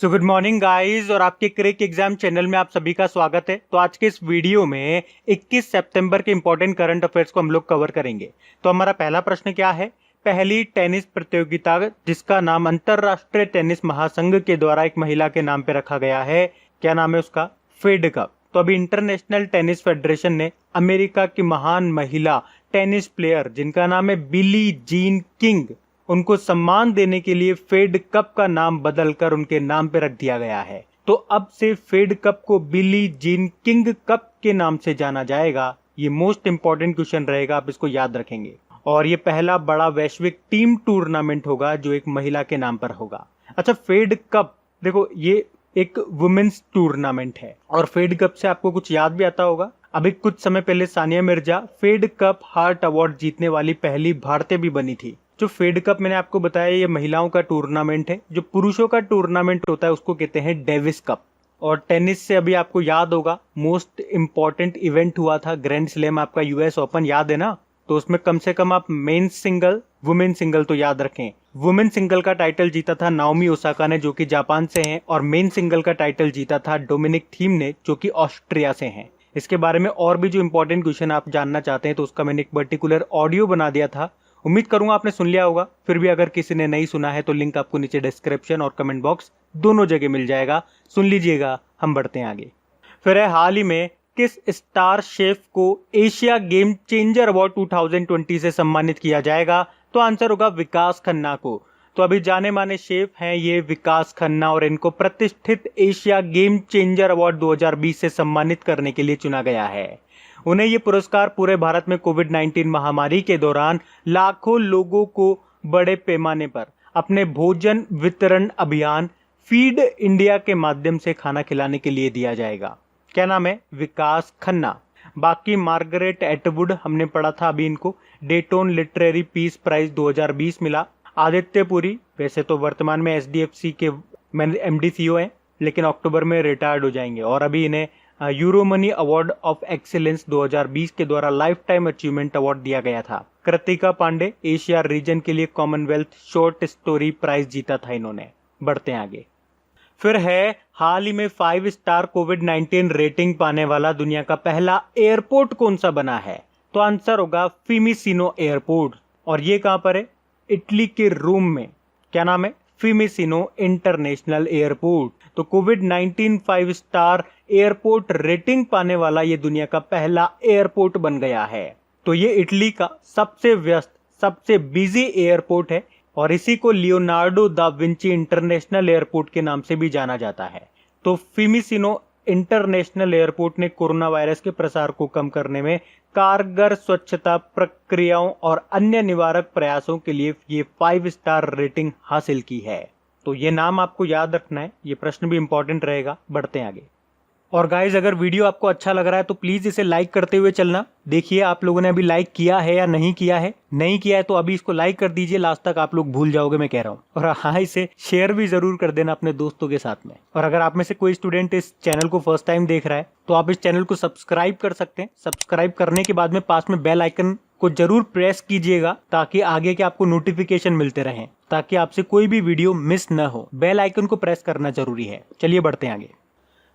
So good morning guys और आपके क्रिक exam channel में आप सभी का स्वागत है। तो आज के इस वीडियो में 21 सितंबर के इंपॉर्टेंट करंट अफेयर्स को हम लोग कवर करेंगे। तो हमारा पहला प्रश्न क्या है? पहली टेनिस प्रतियोगिता जिसका नाम अंतरराष्ट्रीय टेनिस महासंघ के द्वारा एक महिला के नाम पे रखा गया है, क्या नाम है उसका? Fed Cup. तो अभी इंटरनेशनल टेनिस फेडरेशन ने अमेरिका की महान महिला टेनिस प्लेयर जिनका नाम है बिली जीन किंग, उनको सम्मान देने के लिए फेड कप का नाम बदलकर उनके नाम पे रख दिया गया है। तो अब से फेड कप को बिली जीन किंग कप के नाम से जाना जाएगा। ये मोस्ट इंपॉर्टेंट क्वेश्चन रहेगा, आप इसको याद रखेंगे। और ये पहला बड़ा वैश्विक टीम टूर्नामेंट होगा जो एक महिला के नाम पर होगा। अच्छा, फेड कप देखो, ये एक वुमेन्स टूर्नामेंट है और फेड कप से आपको कुछ याद भी आता होगा। अभी कुछ समय पहले Sania Mirza Fed Cup heart award जीतने वाली पहली भारतीय भी बनी थी। जो फेड कप मैंने आपको बताया, ये महिलाओं का टूर्नामेंट है। जो पुरुषों का टूर्नामेंट होता है उसको कहते हैं डेविस कप। और टेनिस से अभी आपको याद होगा मोस्ट इंपॉर्टेंट इवेंट हुआ था ग्रैंड स्लैम, आपका यूएस ओपन, याद है ना? तो उसमें कम से कम आप मेन सिंगल, वुमेन सिंगल तो याद रखें। वुमेन सिंगल का टाइटल जीता था नाओमी ओसाका ने, जो कि जापान से हैं, और मेन सिंगल का टाइटल जीता था डोमिनिक थीम ने, जो कि ऑस्ट्रिया से हैं। इसके बारे में और भी जो इंपॉर्टेंट क्वेश्चन आप जानना चाहते हैं तो उसका मैंने एक पर्टिकुलर ऑडियो बना दिया था। उम्मीद करूंगा आपने सुन लिया होगा। फिर भी अगर किसी ने नहीं सुना है तो लिंक आपको नीचे डिस्क्रिप्शन और कमेंट बॉक्स दोनों जगह मिल जाएगा, सुन लीजिएगा। हम बढ़ते हैं आगे। फिर है, हाल ही में किस स्टार शेफ को एशिया गेम चेंजर अवार्ड 2020 से सम्मानित किया जाएगा? तो आंसर होगा विकास खन्ना को। तो अभी जाने माने शेफ हैं ये विकास खन्ना, और इनको प्रतिष्ठित एशिया गेम चेंजर अवार्ड 2020 से सम्मानित करने के लिए चुना गया है। उन्हें ये पुरस्कार पूरे भारत में कोविड-19 महामारी के दौरान लाखों लोगों को बड़े पैमाने पर अपने भोजन वितरण अभियान फीड इंडिया के माध्यम से खाना खिलाने के लिए दिया जाएगा। क्या नाम है? विकास खन्ना। बाकी मार्गरेट एटवुड हमने पढ़ा था अभी, इनको डेटोन लिटरेरी पीस प्राइज 2020 मिला। आदित्य पुरी वैसे तो वर्तमान में एसडीएफसी के एमडीसीओ हैं, लेकिन अक्टूबर में रिटायर्ड हो जाएंगे। और अभी इन्हें यूरोमनी अवार्ड ऑफ एक्सीलेंस 2020 के द्वारा लाइफ टाइम अचीवमेंट अवार्ड दिया गया था। कृतिका पांडे एशिया रीजन के लिए कॉमनवेल्थ शॉर्ट स्टोरी प्राइज जीता था इन्होंने। बढ़ते हैं आगे। फिर है, हाल ही में 5 स्टार कोविड-19 रेटिंग पाने वाला दुनिया का पहला एयरपोर्ट कौन सा बना है? तो आंसर होगा फिमिसिनो एयरपोर्ट। और ये कहां पर है? इटली के रोम में। क्या नाम है? फिमिसिनो इंटरनेशनल एयरपोर्ट। तो कोविड-19 5 स्टार एयरपोर्ट रेटिंग पाने वाला ये दुनिया का पहला एयरपोर्ट बन गया है। तो ये इटली का सबसे व्यस्त, सबसे बिजी एयरपोर्ट है और इसी को Leonardo da Vinci international airport के नाम से भी जाना जाता है। तो फिमिसिनो इंटरनेशनल एयरपोर्ट ने कोरोना वायरस के प्रसार को कम करने में कारगर स्वच्छता प्रक्रियाओं और अन्य निवारक प्रयासों के लिए ये 5 स्टार रेटिंग हासिल की है। तो ये नाम आपको याद रखना है, ये प्रश्न भी इंपॉर्टेंट रहेगा। बढ़ते हैं आगे। और गाइज, अगर वीडियो आपको अच्छा लग रहा है तो प्लीज इसे लाइक करते हुए चलना। देखिए आप लोगों ने अभी लाइक किया है या नहीं किया है। नहीं किया है तो अभी इसको लाइक कर दीजिए, लास्ट तक आप लोग भूल जाओगे मैं कह रहा हूँ। और हाँ, इसे शेयर भी जरूर कर देना अपने दोस्तों के साथ में। और अगर आप में से कोई स्टूडेंट इस चैनल को फर्स्ट टाइम देख रहा है तो आप इस चैनल को सब्सक्राइब कर सकते हैं। सब्सक्राइब करने के बाद में पास में बेल आइकन को जरूर प्रेस कीजिएगा ताकि आगे के आपको नोटिफिकेशन मिलते रहें, ताकि आपसे कोई भी वीडियो मिस न हो। बेल आइकन को प्रेस करना जरूरी है। चलिए बढ़ते हैं आगे।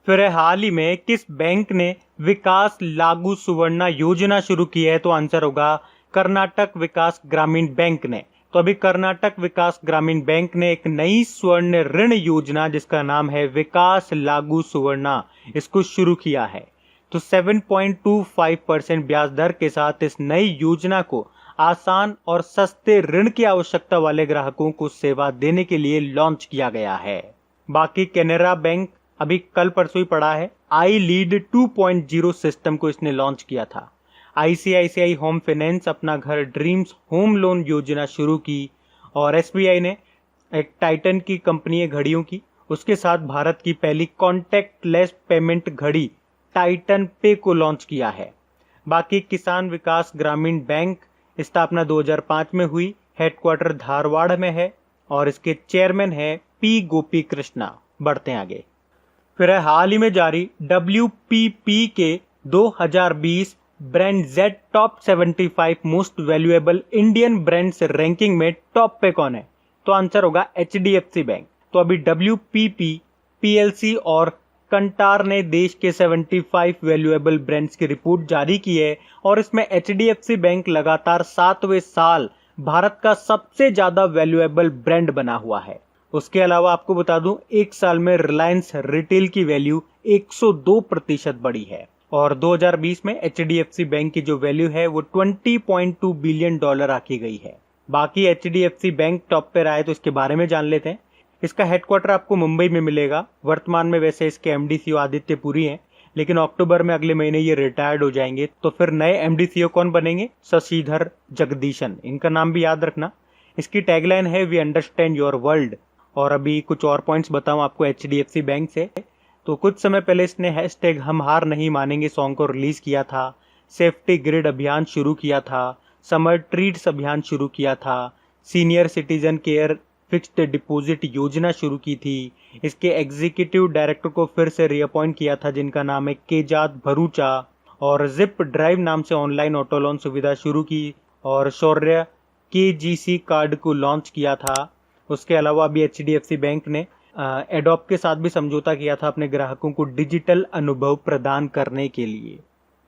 फिर हाल ही में किस बैंक ने विकास लागू सुवर्णा योजना शुरू की है? तो आंसर होगा कर्नाटक विकास ग्रामीण बैंक ने। तो अभी कर्नाटक विकास ग्रामीण बैंक ने एक नई स्वर्ण ऋण योजना जिसका नाम है विकास लागू सुवर्णा, इसको शुरू किया है। तो 7.25% ब्याज दर के साथ इस नई योजना को आसान और सस्ते ऋण की आवश्यकता वाले ग्राहकों को सेवा देने के लिए लॉन्च किया गया है। बाकी कैनरा बैंक अभी कल परसों ही पड़ा है, आई लीड 2.0 सिस्टम को इसने लॉन्च किया था। आईसीआईसीआई होम फाइनेंस अपना घर ड्रीम्स होम लोन योजना शुरू की। और एसबीआई ने एक टाइटन की कंपनी है घड़ियों की, उसके साथ भारत की पहली कॉन्टैक्टलेस पेमेंट घड़ी टाइटन पे को लॉन्च किया है। बाकी किसान विकास ग्रामीण बैंक स्थापना 2005 में हुई, हेडक्वार्टर धारवाड़ में है और इसके चेयरमैन है पी गोपी कृष्णा। बढ़ते हैं आगे। फिर है, हाल ही में जारी WPP के 2020 brand Z top 75 most valuable Indian brands ranking में टॉप पे कौन है? तो आंसर होगा HDFC बैंक। तो अभी WPP पीएलसी और कंटार ने देश के 75 वैल्यूएबल ब्रांड्स की रिपोर्ट जारी की है और इसमें एचडीएफसी बैंक लगातार 7वें साल भारत का सबसे ज्यादा वैल्यूएबल ब्रांड बना हुआ है। उसके अलावा आपको बता दूं, एक साल में रिलायंस रिटेल की वैल्यू 102% बढ़ी है और 2020 में एचडीएफसी बैंक की जो वैल्यू है वो $20.2 बिलियन आकी गई है। बाकी एचडीएफसी बैंक टॉप पे आए तो इसके बारे में जान लेते हैं। इसका हेडक्वार्टर आपको मुंबई में मिलेगा। वर्तमान में वैसे इसके एमडी सीईओ आदित्य पुरी हैं, लेकिन अक्टूबर में अगले महीने ये रिटायर्ड हो जाएंगे, तो फिर नए एमडी सीईओ कौन बनेंगे? शशिधर जगदीशन, इनका नाम भी याद रखना। इसकी टैगलाइन है वी अंडरस्टैंड योर वर्ल्ड। और अभी कुछ और पॉइंट्स बताऊं आपको एचडीएफसी बैंक से, तो कुछ समय पहले इसने हैशटैग हम हार नहीं मानेंगे सॉन्ग को रिलीज किया था, सेफ्टी ग्रिड अभियान शुरू किया था, समर ट्रीट्स अभियान शुरू किया था, senior citizen care fixed deposit योजना शुरू की थी। इसके एग्जीक्यूटिव डायरेक्टर को फिर से रीअपॉइंट किया था जिनका नाम है केजात भरूचा, और जिप ड्राइव नाम से ऑनलाइन ऑटो लोन सुविधा शुरू की और शौर्य केजीसी कार्ड को लॉन्च किया था। उसके अलावा अभी एचडीएफसी बैंक ने एडोप के साथ भी समझौता किया था अपने ग्राहकों को डिजिटल अनुभव प्रदान करने के लिए।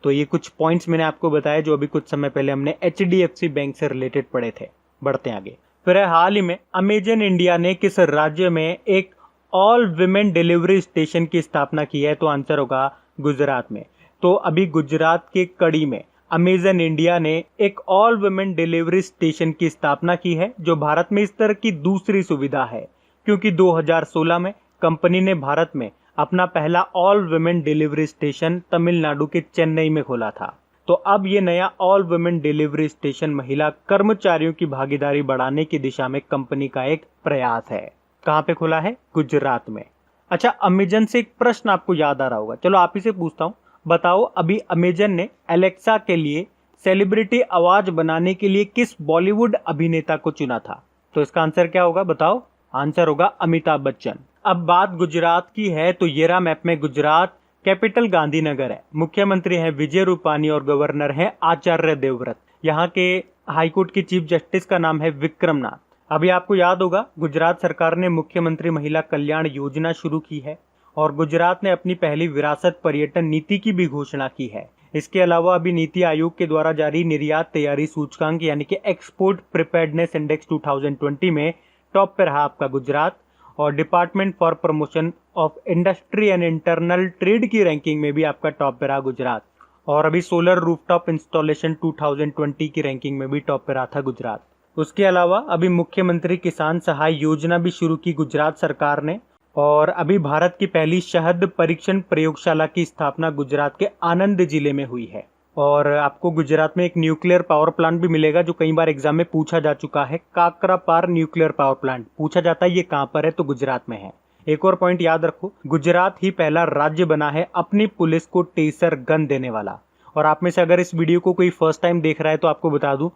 तो ये कुछ पॉइंट्स मैंने आपको बताया जो अभी कुछ समय पहले हमने एचडीएफसी बैंक से रिलेटेड पढ़े थे। बढ़ते हैं आगे। फिर हाल ही में अमेजन इंडिया ने किस राज्य में एक ऑल विमेन डिलीवरी स्टेशन की स्थापना की है? तो आंसर होगा गुजरात में। तो अभी गुजरात के कड़ी में अमेजन इंडिया ने एक ऑल वुमेन डिलीवरी स्टेशन की स्थापना की है, जो भारत में इस तरह की दूसरी सुविधा है, क्योंकि 2016 में कंपनी ने भारत में अपना पहला all women delivery station Tamil Nadu के चेन्नई में खोला था। तो अब ये नया ऑल वुमेन डिलीवरी स्टेशन महिला कर्मचारियों की भागीदारी बढ़ाने की दिशा में कंपनी का एक प्रयास है। कहाँ पे खोला है? गुजरात में। अच्छा, अमेजन से एक प्रश्न आपको याद आ रहा होगा, चलो आप ही से पूछता हूँ, बताओ अभी अमेजन ने एलेक्सा के लिए सेलिब्रिटी आवाज बनाने के लिए किस बॉलीवुड अभिनेता को चुना था? तो इसका आंसर क्या होगा बताओ? आंसर होगा अमिताभ बच्चन। अब बात गुजरात की है तो ये रहा मैप में गुजरात। कैपिटल गांधीनगर है, मुख्यमंत्री है विजय रूपानी और गवर्नर है आचार्य देवव्रत। यहाँ के हाईकोर्ट की चीफ जस्टिस का नाम है विक्रमनाथ। अभी आपको याद होगा गुजरात सरकार ने मुख्यमंत्री महिला कल्याण योजना शुरू की है और गुजरात ने अपनी पहली विरासत पर्यटन नीति की भी घोषणा की है। इसके अलावा अभी नीति आयोग के द्वारा जारी निर्यात तैयारी सूचकांक यानी कि एक्सपोर्ट प्रिपेयर्डनेस इंडेक्स 2020 में टॉप पे रहा आपका गुजरात, और department for promotion of industry and internal trade की रैंकिंग में भी आपका टॉप पे रहा गुजरात, और अभी सोलर रूफटॉप इंस्टॉलेशन 2020 की रैंकिंग में भी टॉप पे रहा था गुजरात। उसके अलावा अभी मुख्यमंत्री किसान सहाय योजना भी शुरू की गुजरात सरकार ने, और अभी भारत की पहली शहद परीक्षण प्रयोगशाला की स्थापना गुजरात के आनंद जिले में हुई है। और आपको गुजरात में एक न्यूक्लियर पावर प्लांट भी मिलेगा जो कई बार एग्जाम में पूछा जा चुका है, काकरापार न्यूक्लियर पावर प्लांट। पूछा जाता है ये कहाँ पर है, तो गुजरात में है। एक और पॉइंट याद रखो, गुजरात ही पहला राज्य बना है अपनी पुलिस को टेसर गन देने वाला। और आप में से अगर इस वीडियो को कोई फर्स्ट टाइम देख रहा है तो आपको बता दूं,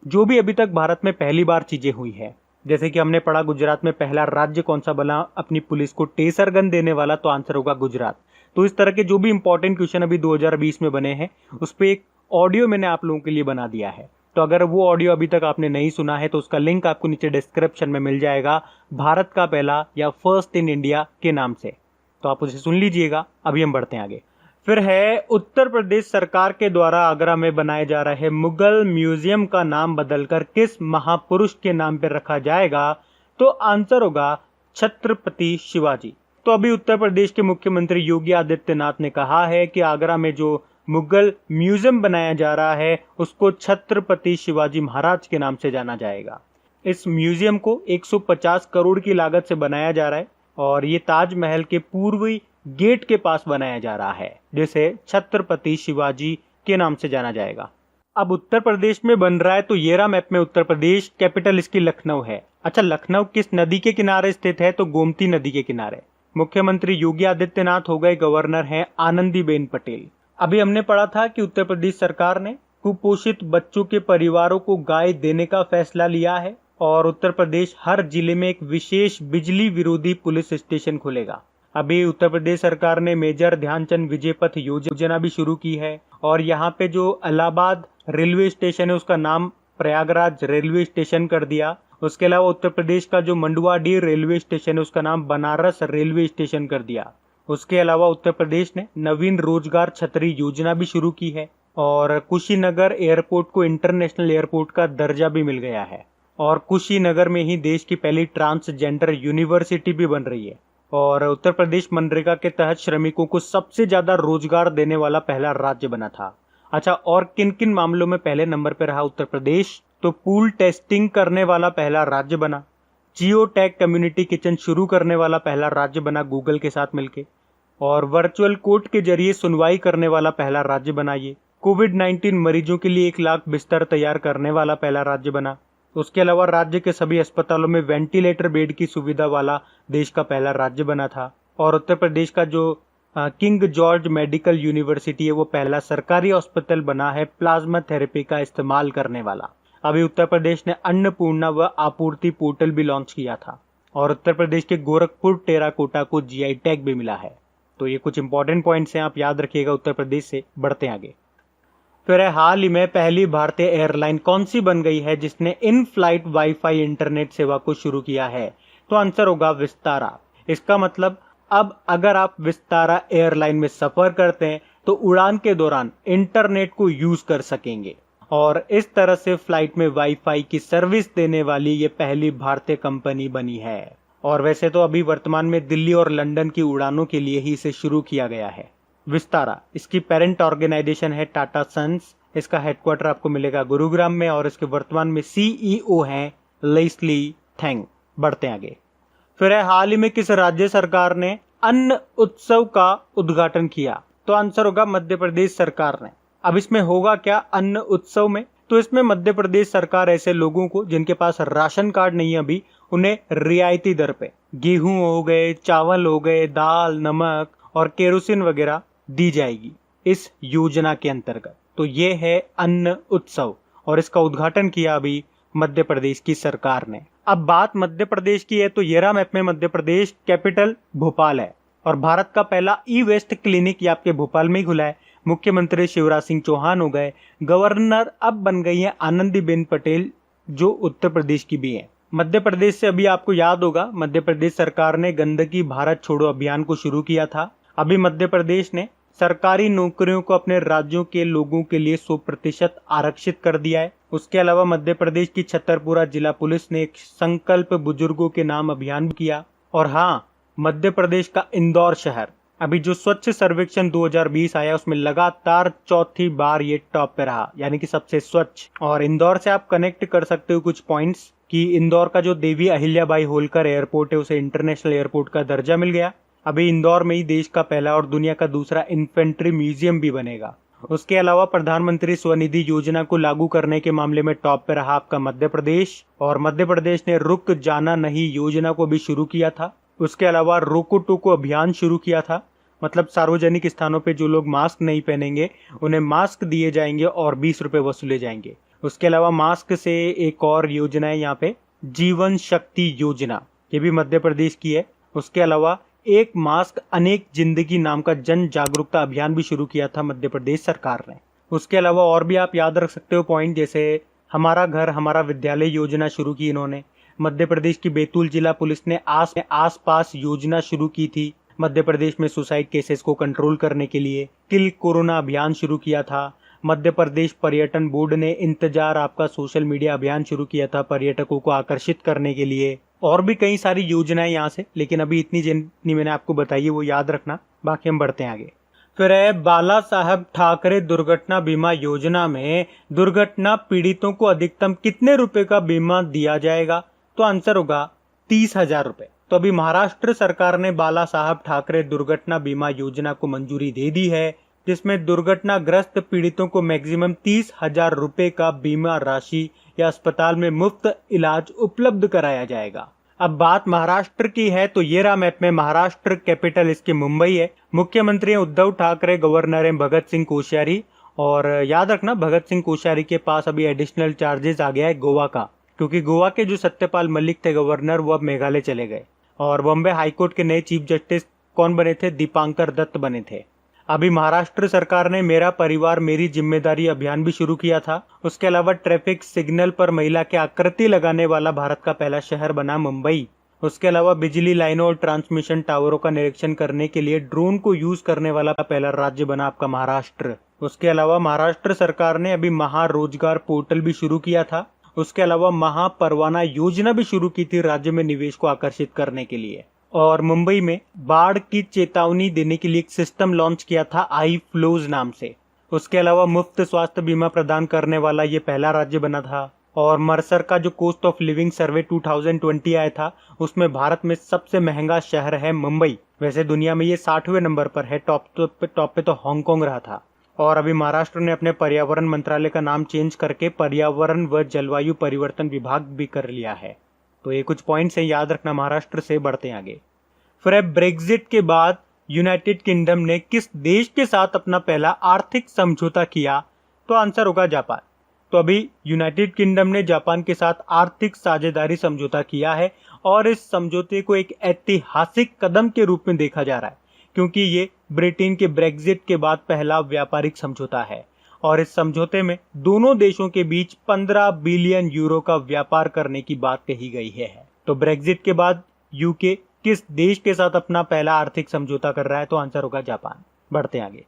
जो भी अभी तक भारत में पहली बार चीजें हुई है, जैसे कि हमने पढ़ा गुजरात में पहला राज्य कौन सा बना अपनी पुलिस को टेसर गन देने वाला, तो आंसर होगा गुजरात। तो इस तरह के जो भी इंपॉर्टेंट क्वेश्चन अभी 2020 में बने हैं उस पर एक ऑडियो मैंने आप लोगों के लिए बना दिया है। तो अगर वो ऑडियो अभी तक आपने नहीं सुना है तो उसका लिंक आपको नीचे डिस्क्रिप्शन में मिल जाएगा, भारत का पहला या फर्स्ट इन इंडिया के नाम से, तो आप उसे सुन लीजिएगा। अभी हम बढ़ते हैं आगे। फिर है उत्तर प्रदेश सरकार के द्वारा आगरा में बनाए जा रहे मुगल म्यूजियम का नाम बदलकर किस महापुरुष के नाम पर रखा जाएगा? तो आंसर होगा छत्रपति शिवाजी। तो अभी उत्तर प्रदेश के मुख्यमंत्री योगी आदित्यनाथ ने कहा है कि आगरा में जो मुगल म्यूजियम बनाया जा रहा है उसको छत्रपति शिवाजी महाराज के नाम से जाना जाएगा। इस म्यूजियम को 150 करोड़ की लागत से बनाया जा रहा है और ये ताजमहल के पूर्वी गेट के पास बनाया जा रहा है, जिसे छत्रपति शिवाजी के नाम से जाना जाएगा। अब उत्तर प्रदेश में बन रहा है तो ये रहा मैप में उत्तर प्रदेश। कैपिटल इसकी लखनऊ है। अच्छा, लखनऊ किस नदी के किनारे स्थित है? तो गोमती नदी के किनारे। मुख्यमंत्री योगी आदित्यनाथ हो गए, गवर्नर हैं आनंदीबेन पटेल। अभी हमने पढ़ा था कि उत्तर प्रदेश सरकार ने कुपोषित बच्चों के परिवारों को गाय देने का फैसला लिया है और उत्तर प्रदेश हर जिले में एक विशेष बिजली विरोधी पुलिस स्टेशन खोलेगा। अभी उत्तर प्रदेश सरकार ने मेजर ध्यानचंद विजय पथ योजना भी शुरू की है और यहाँ पे जो इलाहाबाद रेलवे स्टेशन है उसका नाम प्रयागराज रेलवे स्टेशन कर दिया उसके अलावा उत्तर प्रदेश का जो मंडुआडीह रेलवे स्टेशन है उसका नाम बनारस रेलवे स्टेशन कर दिया। उसके अलावा उत्तर प्रदेश ने नवीन रोजगार छतरी योजना भी शुरू की है और कुशीनगर एयरपोर्ट को इंटरनेशनल एयरपोर्ट का दर्जा भी मिल गया है और कुशीनगर में ही देश की पहली ट्रांसजेंडर यूनिवर्सिटी भी बन रही है। और उत्तर प्रदेश मनरेगा के तहत श्रमिकों को सबसे ज्यादा रोजगार देने वाला पहला राज्य बना था। अच्छा, और किन किन मामलों में पहले नंबर पर रहा उत्तर प्रदेश? तो पूल टेस्टिंग करने वाला पहला राज्य बना, जियो टैग कम्युनिटी किचन शुरू करने वाला पहला राज्य बना गूगल के साथ मिलके, और वर्चुअल कोर्ट के जरिए सुनवाई करने वाला पहला राज्य बना ये, कोविड-19 मरीजों के लिए 1 लाख बिस्तर तैयार करने वाला पहला राज्य बना। उसके अलावा राज्य के सभी अस्पतालों में वेंटिलेटर बेड की सुविधा वाला देश का पहला राज्य बना था। और उत्तर प्रदेश का जो किंग जॉर्ज मेडिकल यूनिवर्सिटी है वो पहला सरकारी हॉस्पिटल बना है प्लाज्मा थेरेपी का इस्तेमाल करने वाला। अभी उत्तर प्रदेश ने अन्नपूर्णा व आपूर्ति पोर्टल भी लॉन्च किया था और उत्तर प्रदेश के गोरखपुर टेराकोटा को जीआई टैग भी मिला है। तो ये कुछ इंपॉर्टेंट पॉइंट्स हैं, आप याद रखिएगा उत्तर प्रदेश से। बढ़ते आगे। फिर हाल ही में पहली भारतीय एयरलाइन कौन सी बन गई है जिसने इन फ्लाइट वाईफाई इंटरनेट सेवा को शुरू किया है? तो आंसर होगा विस्तारा। इसका मतलब अब अगर आप विस्तारा एयरलाइन में सफर करते हैं तो उड़ान के दौरान इंटरनेट को यूज कर सकेंगे और इस तरह से फ्लाइट में वाईफाई की सर्विस देने वाली ये पहली भारतीय कंपनी बनी है। और वैसे तो अभी वर्तमान में दिल्ली और लंदन की उड़ानों के लिए ही इसे शुरू किया गया है। विस्तारा, इसकी पेरेंट ऑर्गेनाइजेशन है टाटा सन्स, इसका हेडक्वार्टर आपको मिलेगा गुरुग्राम में और इसके वर्तमान में सीईओ हैं लेस्ली थेंग। बढ़ते आगे। फिर हाल ही में किस राज्य सरकार ने अन्न उत्सव का उद्घाटन किया? तो आंसर होगा मध्य प्रदेश सरकार ने। अब इसमें होगा क्या अन्न उत्सव में? तो इसमें मध्य प्रदेश सरकार ऐसे लोगों को जिनके पास राशन कार्ड नहीं है अभी, उन्हें रियायती दर पे गेहूं हो गए, चावल हो गए, दाल, नमक और केरोसिन वगैरह दी जाएगी इस योजना के अंतर्गत। तो ये है अन्न उत्सव और इसका उद्घाटन किया अभी मध्य प्रदेश की सरकार ने। अब बात मध्य प्रदेश की है तो ये रहा मैप में मध्य प्रदेश, कैपिटल भोपाल है और भारत का पहला ई वेस्ट क्लिनिक ये आपके भोपाल में ही खुला है। मुख्यमंत्री शिवराज सिंह चौहान हो गए, गवर्नर अब बन गई है आनंदीबेन पटेल जो उत्तर प्रदेश की भी है। मध्य प्रदेश से अभी आपको याद होगा मध्य प्रदेश सरकार ने गंदगी भारत छोड़ो अभियान को शुरू किया था। अभी मध्य प्रदेश ने सरकारी नौकरियों को अपने राज्यों के लोगों के लिए 100% आरक्षित कर दिया है। उसके अलावा मध्य प्रदेश की छतरपुरा जिला पुलिस ने एक संकल्प बुजुर्गों के नाम अभियान किया। और हाँ, मध्य प्रदेश का इंदौर शहर अभी जो स्वच्छ सर्वेक्षण 2020 आया उसमें लगातार चौथी बार ये टॉप पे रहा, यानी कि सबसे स्वच्छ। और इंदौर से आप कनेक्ट कर सकते हो कुछ पॉइंट्स कि इंदौर का जो देवी अहिल्याबाई होलकर एयरपोर्ट है उसे इंटरनेशनल एयरपोर्ट का दर्जा मिल गया। अभी इंदौर में ही देश का पहला और दुनिया का दूसरा इन्फेंट्री म्यूजियम भी बनेगा। उसके अलावा प्रधानमंत्री स्वनिधि योजना को लागू करने के मामले में टॉप पे रहा आपका मध्य प्रदेश और मध्य प्रदेश ने रुक जाना नहीं योजना को भी शुरू किया था। उसके अलावा रोको टोको अभियान शुरू किया था, मतलब सार्वजनिक स्थानों पे जो लोग मास्क नहीं पहनेंगे उन्हें मास्क दिए जाएंगे और 20 रुपए वसूले जाएंगे। उसके अलावा मास्क से एक और योजना है यहाँ पे जीवन शक्ति योजना, ये भी मध्य प्रदेश की है। उसके अलावा एक मास्क अनेक जिंदगी नाम का जन जागरूकता अभियान भी शुरू किया था मध्य प्रदेश सरकार ने। उसके अलावा और भी आप याद रख सकते हो पॉइंट, जैसे हमारा घर हमारा विद्यालय योजना शुरू की इन्होंने। मध्य प्रदेश की बैतूल जिला पुलिस ने आस पास योजना शुरू की थी मध्य प्रदेश में सुसाइड केसेस को कंट्रोल करने के लिए। किल कोरोना अभियान शुरू किया था। मध्य प्रदेश पर्यटन बोर्ड ने इंतजार आपका सोशल मीडिया अभियान शुरू किया था पर्यटकों को आकर्षित करने के लिए। और भी कई सारी योजनाएं यहाँ से, लेकिन अभी इतनी जितनी मैंने आपको बताई है वो याद रखना, बाकी हम बढ़ते हैं आगे। फिर है बाला साहब ठाकरे दुर्घटना बीमा योजना में दुर्घटना पीड़ितों को अधिकतम कितने रुपए का बीमा दिया जाएगा? तो आंसर होगा 30,000 रुपए। तो अभी महाराष्ट्र सरकार ने बाला साहब ठाकरे दुर्घटना बीमा योजना को मंजूरी दे दी है, जिसमें दुर्घटनाग्रस्त पीड़ितों को मैक्सिमम 30,000 रुपए का बीमा राशि या अस्पताल में मुफ्त इलाज उपलब्ध कराया जाएगा। अब बात महाराष्ट्र की है तो ये रहा मैप में महाराष्ट्र, कैपिटल इसके मुंबई है। मुख्यमंत्री हैं उद्धव ठाकरे, गवर्नर हैं भगत सिंह कोश्यारी। और याद रखना भगत सिंह कोश्यारी के पास अभी एडिशनल चार्जेस आ गया है गोवा का, क्योंकि गोवा के जो सत्यपाल मलिक थे गवर्नर वो अब मेघालय चले गए। और बॉम्बे हाईकोर्ट के नए चीफ जस्टिस कौन बने थे? दीपांकर दत्त बने थे। अभी महाराष्ट्र सरकार ने मेरा परिवार मेरी जिम्मेदारी अभियान भी शुरू किया था। उसके अलावा ट्रैफिक सिग्नल पर महिला की आकृति लगाने वाला भारत का पहला शहर बना मुंबई। उसके अलावा बिजली लाइनों और ट्रांसमिशन टावरों का निरीक्षण करने के लिए ड्रोन को यूज करने वाला पहला राज्य बना आपका महाराष्ट्र। उसके अलावा महाराष्ट्र सरकार ने अभी महारोजगार पोर्टल भी शुरू किया था। उसके अलावा महापरवाना योजना भी शुरू की थी राज्य में निवेश को आकर्षित करने के लिए। और मुंबई में बाढ़ की चेतावनी देने के लिए एक सिस्टम लॉन्च किया था आई फ्लोज नाम से। उसके अलावा मुफ्त स्वास्थ्य बीमा प्रदान करने वाला ये पहला राज्य बना था। और मर्सर का जो कॉस्ट ऑफ लिविंग सर्वे 2020 आया था, उसमें भारत में सबसे महंगा शहर है मुंबई। वैसे दुनिया में ये 60वें नंबर पर है, टॉप पे तो हांगकांग रहा था। और अभी महाराष्ट्र ने अपने पर्यावरण मंत्रालय का नाम चेंज करके पर्यावरण व जलवायु परिवर्तन विभाग भी कर लिया है। तो ये कुछ पॉइंट्स हैं, याद रखना। महाराष्ट्र से बढ़ते हैं आगे। फिर ब्रेक्जिट के बाद यूनाइटेड किंगडम ने किस देश के साथ अपना पहला आर्थिक समझौता किया? तो आंसर होगा जापान। तो अभी यूनाइटेड किंगडम ने जापान के साथ आर्थिक साझेदारी समझौता किया है और इस समझौते को एक ऐतिहासिक कदम के रूप में देखा जा रहा है, क्योंकि ये ब्रिटेन के ब्रेक्जिट के बाद पहला व्यापारिक समझौता है। और इस समझौते में दोनों देशों के बीच 15 बिलियन यूरो का व्यापार करने की बात कही गई है। तो ब्रेक्जिट के बाद यूके किस देश के साथ अपना पहला आर्थिक समझौता कर रहा है? तो आंसर होगा जापान। बढ़ते आगे।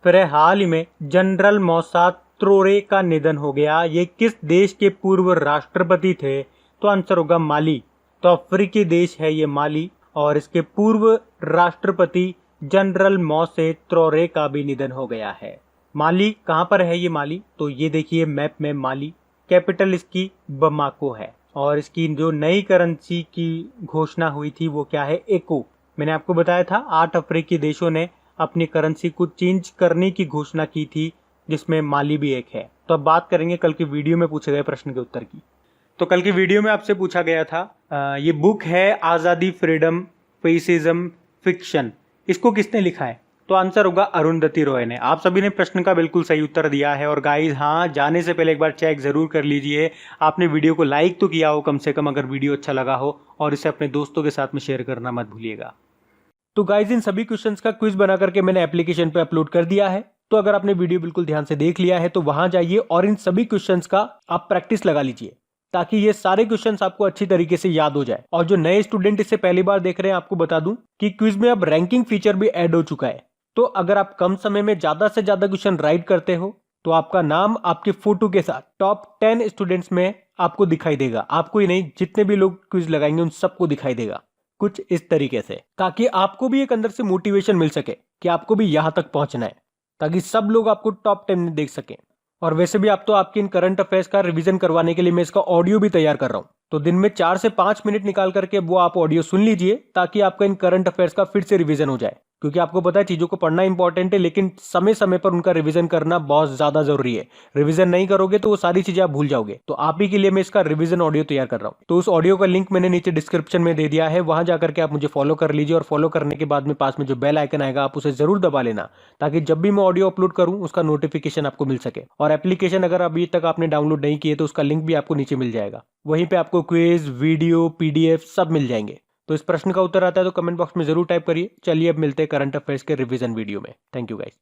फिर हाल ही में जनरल मौसाद त्रोरे का निधन हो गया। ये किस देश के पूर्व राष्ट्रपति थे? तो आंसर होगा माली। तो अफ्रीकी देश है ये माली, और इसके पूर्व राष्ट्रपति जनरल मौसेद त्रोरे का भी निधन हो गया है। माली कहाँ पर है ये माली? तो ये देखिए मैप में माली, कैपिटल इसकी बमाको है। और इसकी जो नई करेंसी की घोषणा हुई थी वो क्या है? एको। मैंने आपको बताया था 8 अफ्रीकी देशों ने अपनी करेंसी को चेंज करने की घोषणा की थी, जिसमें माली भी एक है। तो अब बात करेंगे कल की वीडियो में पूछे गए प्रश्न के उत्तर की। तो कल की वीडियो में आपसे पूछा गया था ये बुक है आज़ादी, फ्रीडम, फेसिज्म, फिक्शन, इसको किसने लिखा है? तो आंसर होगा अरुंधति रॉय ने। आप सभी ने प्रश्न का बिल्कुल सही उत्तर दिया है। और गाइस, हाँ, जाने से पहले एक बार चेक जरूर कर लीजिए आपने वीडियो को लाइक तो किया हो कम से कम, अगर वीडियो अच्छा लगा हो, और इसे अपने दोस्तों के साथ में शेयर करना मत भूलिएगा। तो गाइस, इन सभी क्वेश्चंस का क्विज बना करके मैंने एप्लीकेशन पे अपलोड कर दिया है। तो अगर आपने वीडियो बिल्कुल ध्यान से देख लिया है तो वहां जाइए और इन सभी क्वेश्चंस का आप प्रैक्टिस लगा लीजिए, ताकि ये सारे क्वेश्चंस आपको अच्छी तरीके से याद हो जाए। और जो नए स्टूडेंट इसे पहली बार देख रहे हैं, आपको बता दूं कि क्विज में अब रैंकिंग फीचर भी ऐड हो चुका है। तो अगर आप कम समय में ज्यादा से ज्यादा क्वेश्चन राइट करते हो तो आपका नाम आपके फोटो के साथ टॉप 10 स्टूडेंट्स में आपको दिखाई देगा। आपको ही नहीं, जितने भी लोग क्विज लगाएंगे उन सबको दिखाई देगा, कुछ इस तरीके से, ताकि आपको भी एक अंदर से मोटिवेशन मिल सके कि आपको भी यहां तक पहुंचना है, ताकि सब लोग आपको टॉप 10 में देख सकें। और वैसे भी आप तो आपके इन करंट अफेयर्स का रिवीजन करवाने के लिए मैं इसका ऑडियो भी तैयार कर रहा हूं। तो दिन में 4 से 5 मिनट निकाल करके वो आप ऑडियो सुन लीजिए, ताकि आपका इन करंट अफेयर्स का फिर से रिवीजन हो जाए। क्योंकि आपको पता है चीजों को पढ़ना इंपॉर्टेंट है, लेकिन समय समय पर उनका रिवीजन करना बहुत ज्यादा जरूरी है। रिवीजन नहीं करोगे तो वो सारी चीजें आप भूल जाओगे। तो आप ही के लिए मैं इसका रिवीजन ऑडियो तैयार कर रहा हूँ। तो उस ऑडियो का लिंक मैंने नीचे डिस्क्रिप्शन में दे दिया है, वहां जाकर के आप मुझे फॉलो कर लीजिए। और फॉलो करने के बाद में पास में जो बेल आइकन आएगा आप उसे जरूर दबा लेना, ताकि जब भी मैं ऑडियो अपलोड करूं उसका नोटिफिकेशन आपको मिल सके। और एप्लीकेशन अगर अभी तक आपने डाउनलोड नहीं किए तो उसका लिंक भी आपको नीचे मिल जाएगा। वहीं पे आपको क्विज, वीडियो, पीडीएफ सब मिल जाएंगे। तो इस प्रश्न का उत्तर आता है तो कमेंट बॉक्स में जरूर टाइप करिए। चलिए अब मिलते हैं करंट अफेयर्स के रिवीजन वीडियो में। Thank you guys.